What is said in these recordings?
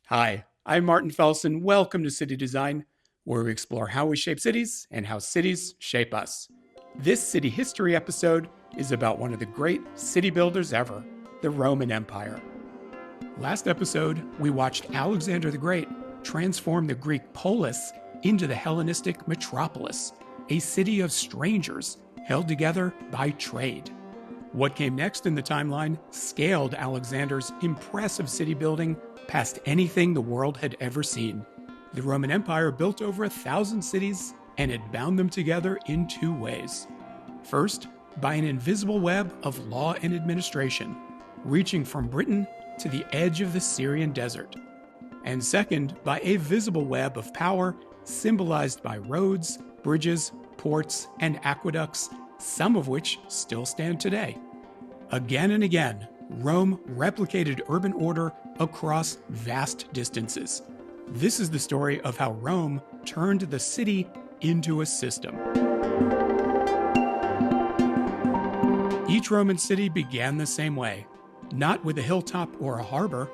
Hi, I'm Martin Felsen. Welcome to City Design, where we explore how we shape cities and how cities shape us. This city history episode is about one of the great city builders ever, the Roman Empire. Last episode, we watched Alexander the Great transform the Greek polis into the Hellenistic metropolis, a city of strangers held together by trade. What came next in the timeline scaled Alexander's impressive city building past anything the world had ever seen. The Roman Empire built over 1,000 cities, and it bound them together in two ways. First, by an invisible web of law and administration, reaching from Britain to the edge of the Syrian desert. And second, by a visible web of power symbolized by roads, bridges, ports, and aqueducts, some of which still stand today. Again and again, Rome replicated urban order across vast distances. This is the story of how Rome turned the city into a system. Each Roman city began the same way, not with a hilltop or a harbor,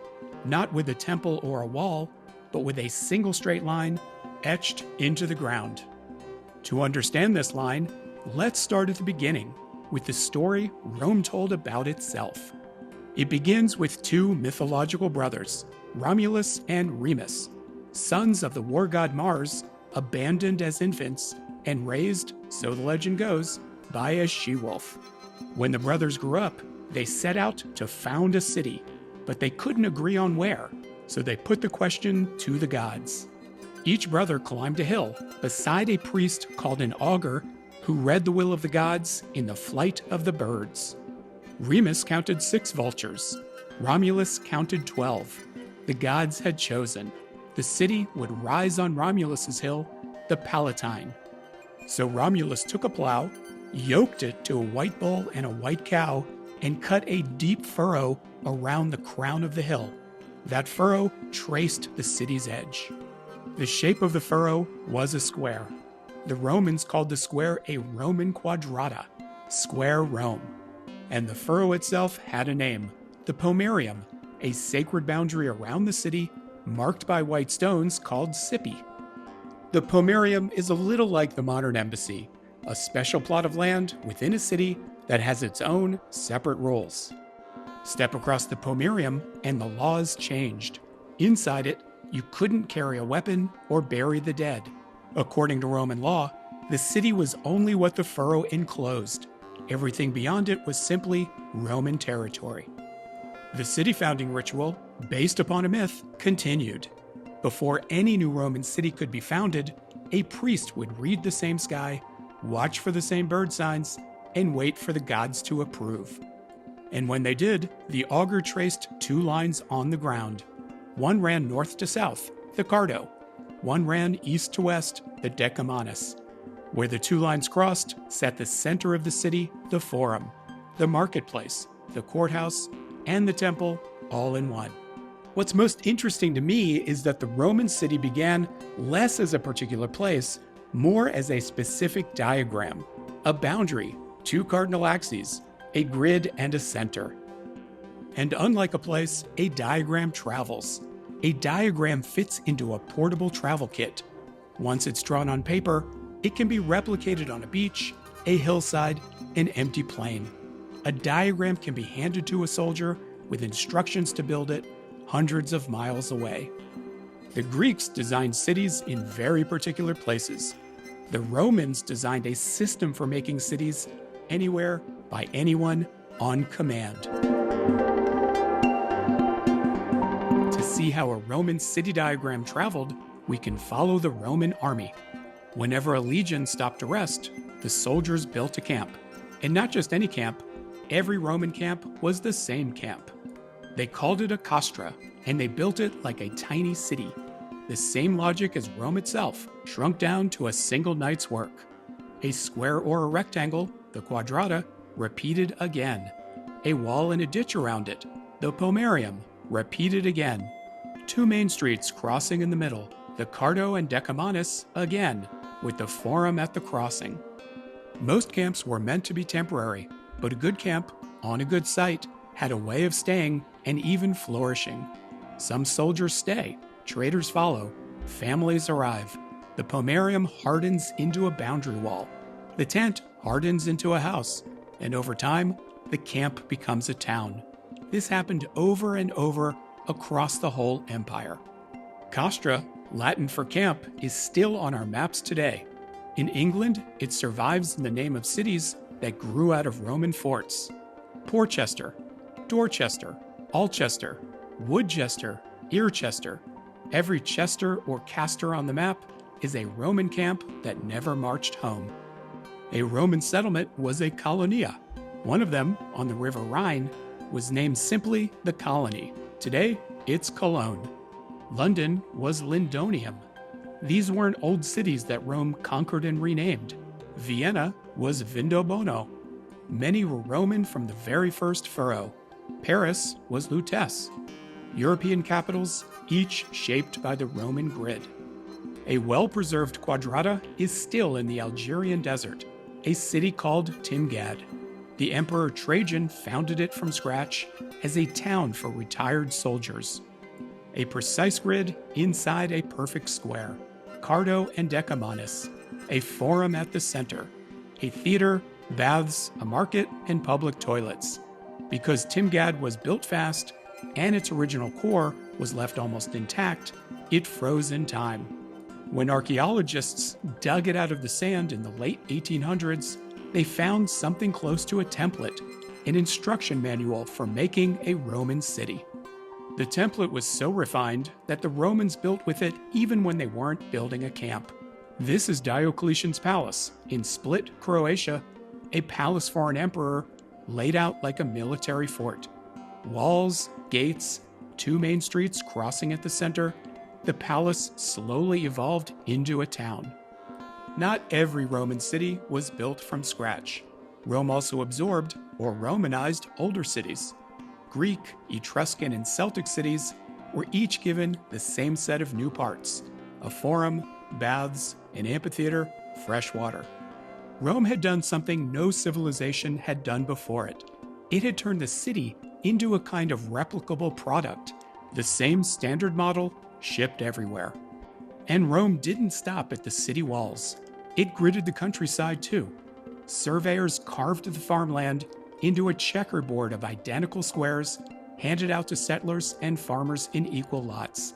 not with a temple or a wall, but with a single straight line etched into the ground. To understand this line, let's start at the beginning with the story Rome told about itself. It begins with two mythological brothers, Romulus and Remus, sons of the war god Mars, abandoned as infants and raised, so the legend goes, by a she-wolf. When the brothers grew up, they set out to found a city, but they couldn't agree on where, so they put the question to the gods. Each brother climbed a hill beside a priest called an augur who read the will of the gods in the flight of the birds. Remus counted 6 vultures. Romulus counted 12. The gods had chosen. The city would rise on Romulus's hill, the Palatine. So Romulus took a plow, yoked it to a white bull and a white cow, and cut a deep furrow around the crown of the hill. That furrow traced the city's edge. The shape of the furrow was a square. The Romans called the square a Roman quadrata, Square Rome. And the furrow itself had a name, the Pomerium, a sacred boundary around the city marked by white stones called Cippi. The Pomerium is a little like the modern embassy, a special plot of land within a city that has its own separate rules. Step across the Pomerium and the laws changed. Inside it, you couldn't carry a weapon or bury the dead. According to Roman law, the city was only what the furrow enclosed. Everything beyond it was simply Roman territory. The city founding ritual, based upon a myth, continued. Before any new Roman city could be founded, a priest would read the same sky, watch for the same bird signs, and wait for the gods to approve. And when they did, the augur traced 2 lines on the ground. One ran north to south, the Cardo. One ran east to west, the Decumanus. Where the 2 lines crossed sat the center of the city, the Forum, the marketplace, the courthouse, and the temple, all in one. What's most interesting to me is that the Roman city began less as a particular place, more as a specific diagram, a boundary, 2 cardinal axes, a grid and a center. And unlike a place, a diagram travels. A diagram fits into a portable travel kit. Once it's drawn on paper, it can be replicated on a beach, a hillside, an empty plain. A diagram can be handed to a soldier with instructions to build it hundreds of miles away. The Greeks designed cities in very particular places. The Romans designed a system for making cities anywhere by anyone on command. To see how a Roman city diagram traveled, we can follow the Roman army. Whenever a legion stopped to rest, the soldiers built a camp. And not just any camp, every Roman camp was the same camp. They called it a castra, and they built it like a tiny city. The same logic as Rome itself, shrunk down to a single night's work. A square or a rectangle, the quadrata, repeated again. A wall and a ditch around it, the pomerium, repeated again. 2 main streets crossing in the middle, the Cardo and Decumanus again, with the Forum at the crossing. Most camps were meant to be temporary, but a good camp, on a good site, had a way of staying and even flourishing. Some soldiers stay, traders follow, families arrive. The pomerium hardens into a boundary wall. The tent hardens into a house. And over time, the camp becomes a town. This happened over and over across the whole empire. Castra, Latin for camp, is still on our maps today. In England, it survives in the name of cities that grew out of Roman forts. Porchester, Dorchester, Alchester, Woodchester, Earchester. Every Chester or Castor on the map is a Roman camp that never marched home. A Roman settlement was a colonia. One of them, on the River Rhine, was named simply the Colony. Today, it's Cologne. London was Lindonium. These weren't old cities that Rome conquered and renamed. Vienna was Vindobona. Many were Roman from the very first Furrow. Paris was Lutece. European capitals, each shaped by the Roman grid. A well-preserved quadrata is still in the Algerian desert, a city called Timgad. The Emperor Trajan founded it from scratch as a town for retired soldiers. A precise grid inside a perfect square. Cardo and Decumanus. A forum at the center. A theater, baths, a market, and public toilets. Because Timgad was built fast, and its original core was left almost intact, it froze in time. When archaeologists dug it out of the sand in the late 1800s, they found something close to a template, an instruction manual for making a Roman city. The template was so refined that the Romans built with it even when they weren't building a camp. This is Diocletian's palace in Split, Croatia, a palace for an emperor laid out like a military fort. Walls, gates, 2 main streets crossing at the center, the palace slowly evolved into a town. Not every Roman city was built from scratch. Rome also absorbed or Romanized older cities. Greek, Etruscan, and Celtic cities were each given the same set of new parts: a forum, baths, an amphitheater, fresh water. Rome had done something no civilization had done before it. It had turned the city into a kind of replicable product, the same standard model shipped everywhere. And Rome didn't stop at the city walls. It gridded the countryside too. Surveyors carved the farmland into a checkerboard of identical squares handed out to settlers and farmers in equal lots.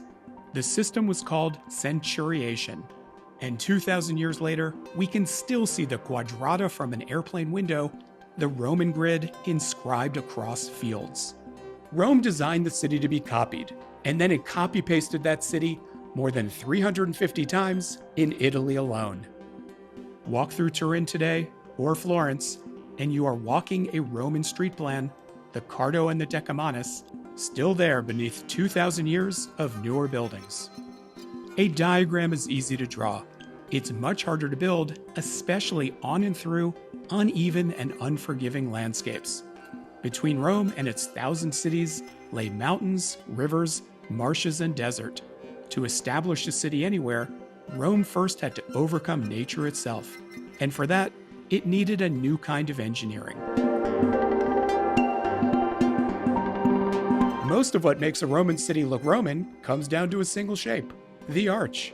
The system was called centuriation. And 2,000 years later, we can still see the quadrata from an airplane window, the Roman grid inscribed across fields. Rome designed the city to be copied, and then it copy-pasted that city more than 350 times in Italy alone. Walk through Turin today, or Florence, and you are walking a Roman street plan, the Cardo and the Decumanus, still there beneath 2,000 years of newer buildings. A diagram is easy to draw. It's much harder to build, especially on and through uneven and unforgiving landscapes. Between Rome and its 1,000 cities lay mountains, rivers, marshes, and desert. To establish a city anywhere, Rome first had to overcome nature itself, and for that, it needed a new kind of engineering. Most of what makes a Roman city look Roman comes down to a single shape: the arch.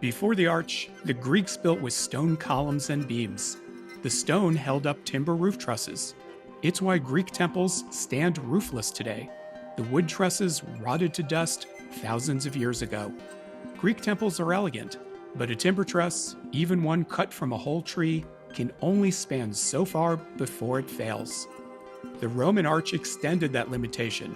Before the arch, the Greeks built with stone columns and beams. The stone held up timber roof trusses. It's why Greek temples stand roofless today. The wood trusses rotted to dust thousands of years ago. Greek temples are elegant, but a timber truss, even one cut from a whole tree, can only span so far before it fails. The Roman arch extended that limitation.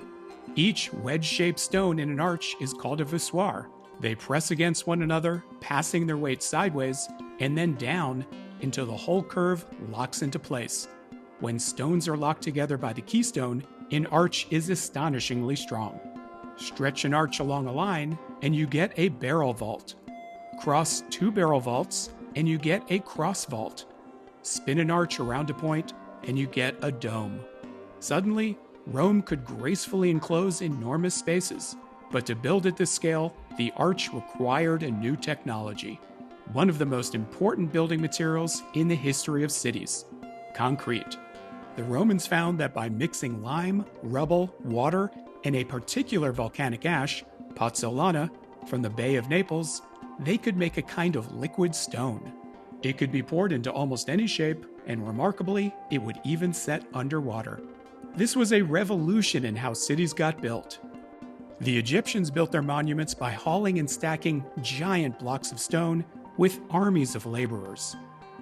Each wedge-shaped stone in an arch is called a voussoir. They press against one another, passing their weight sideways and then down until the whole curve locks into place. When stones are locked together by the keystone, an arch is astonishingly strong. Stretch an arch along a line, and you get a barrel vault. Cross 2 barrel vaults, and you get a cross vault. Spin an arch around a point, and you get a dome. Suddenly, Rome could gracefully enclose enormous spaces. But to build at this scale, the arch required a new technology. One of the most important building materials in the history of cities: concrete. The Romans found that by mixing lime, rubble, water, and a particular volcanic ash, pozzolana, from the Bay of Naples, they could make a kind of liquid stone. It could be poured into almost any shape, and remarkably, it would even set underwater. This was a revolution in how cities got built. The Egyptians built their monuments by hauling and stacking giant blocks of stone with armies of laborers.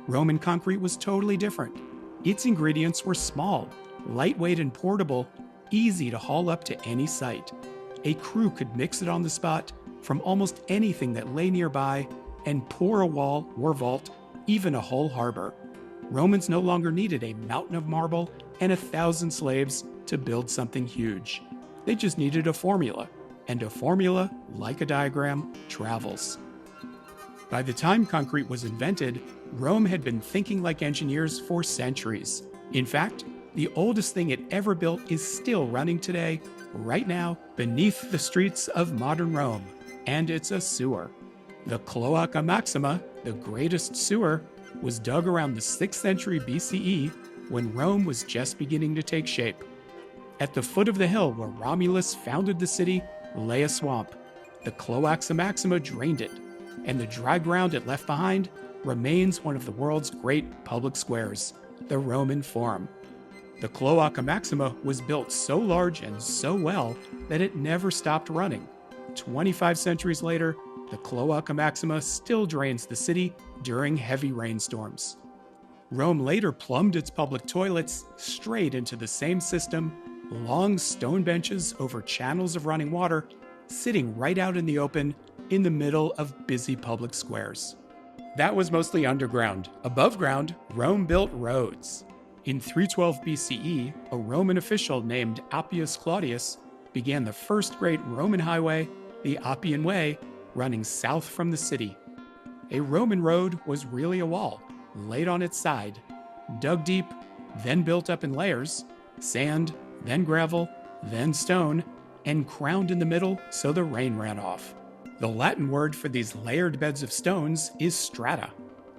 Roman concrete was totally different. Its ingredients were small, lightweight and portable, easy to haul up to any site. A crew could mix it on the spot from almost anything that lay nearby and pour a wall or vault, even a whole harbor. Romans no longer needed a mountain of marble and 1,000 slaves to build something huge. They just needed a formula, and a formula, like a diagram, travels. By the time concrete was invented, Rome had been thinking like engineers for centuries. In fact, the oldest thing it ever built is still running today, right now, beneath the streets of modern Rome, and it's a sewer. The Cloaca Maxima, the greatest sewer, was dug around the 6th century BCE when Rome was just beginning to take shape. At the foot of the hill where Romulus founded the city lay a swamp. The Cloaca Maxima drained it, and the dry ground it left behind remains one of the world's great public squares, the Roman Forum. The Cloaca Maxima was built so large and so well that it never stopped running. 25 centuries later, the Cloaca Maxima still drains the city during heavy rainstorms. Rome later plumbed its public toilets straight into the same system, long stone benches over channels of running water, sitting right out in the open in the middle of busy public squares. That was mostly underground. Above ground, Rome built roads. In 312 BCE, a Roman official named Appius Claudius began the first great Roman highway, the Appian Way, running south from the city. A Roman road was really a wall, laid on its side, dug deep, then built up in layers, sand, then gravel, then stone, and crowned in the middle so the rain ran off. The Latin word for these layered beds of stones is strata.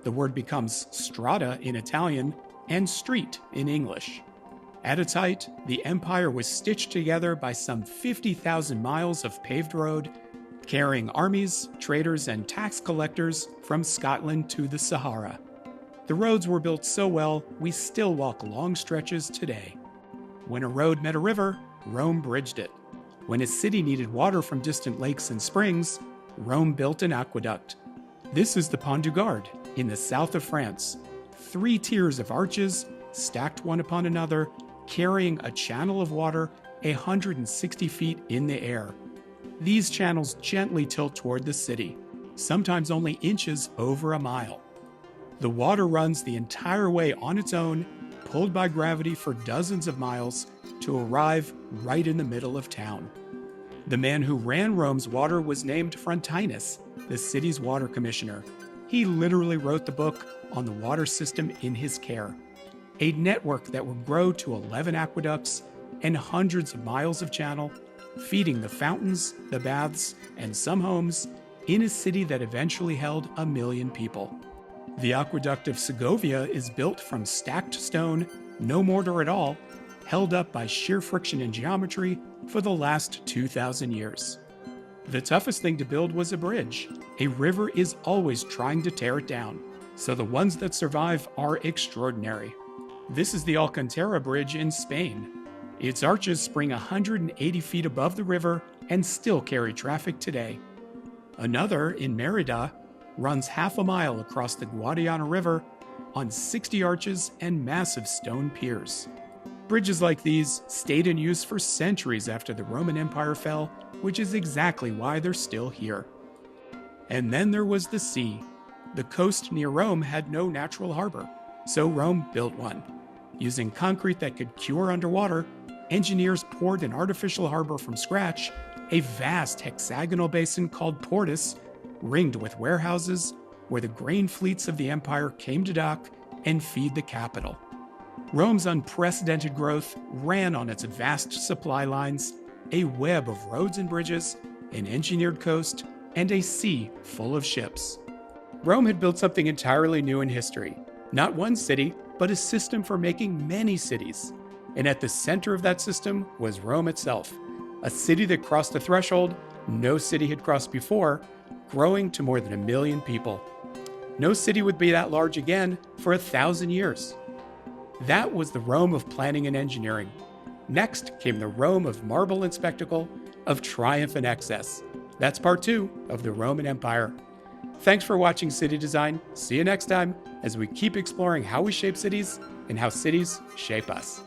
The word becomes strada in Italian and street in English. At its height, the empire was stitched together by some 50,000 miles of paved road, carrying armies, traders, and tax collectors from Scotland to the Sahara. The roads were built so well, we still walk long stretches today. When a road met a river, Rome bridged it. When a city needed water from distant lakes and springs, Rome built an aqueduct. This is the Pont du Gard in the south of France. 3 tiers of arches, stacked one upon another, carrying a channel of water 160 feet in the air. These channels gently tilt toward the city, sometimes only inches over a mile. The water runs the entire way on its own, pulled by gravity for dozens of miles, to arrive right in the middle of town. The man who ran Rome's water was named Frontinus, the city's water commissioner. He literally wrote the book on the water system in his care. A network that would grow to 11 aqueducts and hundreds of miles of channel, feeding the fountains, the baths, and some homes in a city that eventually held 1 million people. The Aqueduct of Segovia is built from stacked stone, no mortar at all, held up by sheer friction and geometry for the last 2,000 years. The toughest thing to build was a bridge. A river is always trying to tear it down, so the ones that survive are extraordinary. This is the Alcantara Bridge in Spain. Its arches spring 180 feet above the river and still carry traffic today. Another, in Merida, runs half a mile across the Guadiana River on 60 arches and massive stone piers. Bridges like these stayed in use for centuries after the Roman Empire fell, which is exactly why they're still here. And then there was the sea. The coast near Rome had no natural harbor, so Rome built one. Using concrete that could cure underwater, engineers poured an artificial harbor from scratch, a vast hexagonal basin called Portus, ringed with warehouses, where the grain fleets of the empire came to dock and feed the capital. Rome's unprecedented growth ran on its vast supply lines, a web of roads and bridges, an engineered coast, and a sea full of ships. Rome had built something entirely new in history. Not one city, but a system for making many cities. And at the center of that system was Rome itself, a city that crossed a threshold no city had crossed before, growing to more than 1 million people. No city would be that large again for 1,000 years. That was the Rome of planning and engineering. Next came the Rome of marble and spectacle, of triumph and excess. That's part 2 of the Roman Empire. Thanks for watching City Design. See you next time as we keep exploring how we shape cities and how cities shape us.